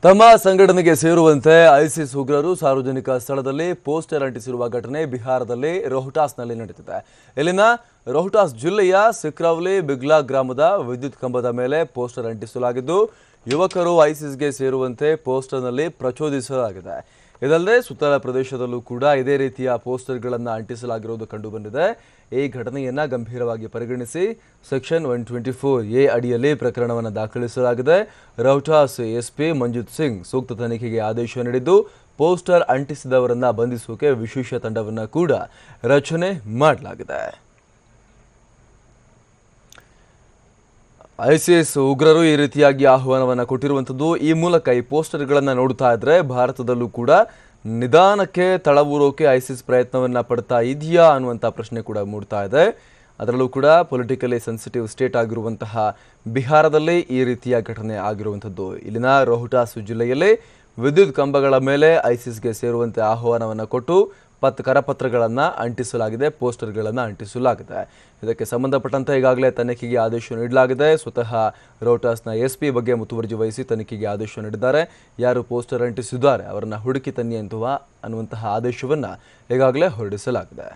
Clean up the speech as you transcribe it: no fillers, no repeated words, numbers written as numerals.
ತಮ್ಮ ಸಂಘಟನೆಗೆ ಸೇರುವಂತೆ ಐಸಿಸ್ ಉಗ್ರರು ಸಾರ್ವಜನಿಕ ಸ್ಥಳದಲ್ಲಿ ಪೋಸ್ಟರ್ ಅಂಟಿಸಿರುವ ಘಟನೆ ಬಿಹಾರದಲ್ಲಿ ರೋಹ್ಟಾಸ್ನಲ್ಲಿ ನಡೆದಿದೆ. ಇಲ್ಲಿನ ರೋಹ್ಟಾಸ್ ಜಿಲ್ಲೆಯ ಸಿಕ್ರೌಲಿ ಬಿಗ್ಲಾ ಗ್ರಾಮದ ವಿದ್ಯುತ್ ಕಂಬದ ಮೇಲೆ ಪೋಸ್ಟರ್ ಅಂಟಿಸಲಾಗಿದ್ದು, ಯುವಕರು ಐಸಿಸ್ಗೆ ಸೇರುವಂತೆ ಪೋಸ್ಟರ್ನಲ್ಲಿ ಪ್ರಚೋದಿಸಲಾಗಿದೆ. ಇದಲ್ಲದೆ ಸುತ್ತಲ ಪ್ರದೇಶದಲ್ಲೂ ಕೂಡ ಇದೇ ರೀತಿಯ ಪೋಸ್ಟರ್ಗಳನ್ನು ಅಂಟಿಸಲಾಗಿರುವುದು ಕಂಡುಬಂದಿದೆ. ಈ ಘಟನೆಯನ್ನು ಗಂಭೀರವಾಗಿ ಪರಿಗಣಿಸಿ ಸೆಕ್ಷನ್ 124A ಅಡಿಯಲ್ಲಿ ಪ್ರಕರಣವನ್ನು ದಾಖಲಿಸಲಾಗಿದೆ. ರೋಹ್ಟಾಸ್ ಎಸ್ಪಿ ಮಂಜಿತ್ ಸಿಂಗ್ ಸೂಕ್ತ ತನಿಖೆಗೆ ಆದೇಶ ನೀಡಿದ್ದು, ಪೋಸ್ಟರ್ ಅಂಟಿಸಿದವರನ್ನು ಬಂಧಿಸುವುದಕ್ಕೆ ವಿಶೇಷ ತಂಡವನ್ನು ಕೂಡ ರಚನೆ ಮಾಡಲಾಗಿದೆ. ಐಸಿಸ್ ಉಗ್ರರು ಈ ರೀತಿಯಾಗಿ ಆಹ್ವಾನವನ್ನು ಕೊಟ್ಟಿರುವಂಥದ್ದು. ಈ ಮೂಲಕ ಈ ಪೋಸ್ಟರ್ಗಳನ್ನು ನೋಡ್ತಾ ಇದ್ರೆ ಭಾರತದಲ್ಲೂ ಕೂಡ ನಿಧಾನಕ್ಕೆ ತಳವೂರೋಕೆ ಐಸಿಸ್ ಪ್ರಯತ್ನವನ್ನು ಪಡ್ತಾ ಇದೆಯಾ ಅನ್ನುವಂಥ ಪ್ರಶ್ನೆ ಕೂಡ ಮೂಡ್ತಾ ಇದೆ. ಅದರಲ್ಲೂ ಕೂಡ ಪೊಲಿಟಿಕಲಿ ಸೆನ್ಸಿಟಿವ್ ಸ್ಟೇಟ್ ಆಗಿರುವಂತಹ ಬಿಹಾರದಲ್ಲಿ ಈ ರೀತಿಯ ಘಟನೆ ಆಗಿರುವಂಥದ್ದು. ಇಲ್ಲಿನ ರೋಹ್ಟಾಸ್ ಜಿಲ್ಲೆಯಲ್ಲಿ ವಿದ್ಯುತ್ ಕಂಬಗಳ ಮೇಲೆ ಐಸಿಸ್ಗೆ ಸೇರುವಂತೆ ಆಹ್ವಾನವನ್ನು ಕೊಟ್ಟು ಕರಪತ್ರಗಳನ್ನು ಅಂಟಿಸಲಾಗಿದೆ, ಪೋಸ್ಟರ್ಗಳನ್ನು ಅಂಟಿಸಲಾಗಿದೆ. ಇದಕ್ಕೆ ಸಂಬಂಧಪಟ್ಟಂತೆ ಈಗಾಗಲೇ ತನಿಖೆಗೆ ಆದೇಶ ನೀಡಲಾಗಿದೆ. ಸ್ವತಃ ರೋಹ್ಟಾಸ್ನ ಎಸ್ಪಿ ಬಗ್ಗೆ ಮುತುವರ್ಜಿ ವಹಿಸಿ ತನಿಖೆಗೆ ಆದೇಶ ನೀಡಿದ್ದಾರೆ. ಯಾರು ಪೋಸ್ಟರ್ ಅಂಟಿಸಿದ್ದಾರೆ ಅವರನ್ನು ಹುಡುಕಿ ತನ್ನಿ ಅನ್ನುವಂತಹ ಆದೇಶವನ್ನು ಈಗಾಗಲೇ ಹೊರಡಿಸಲಾಗಿದೆ.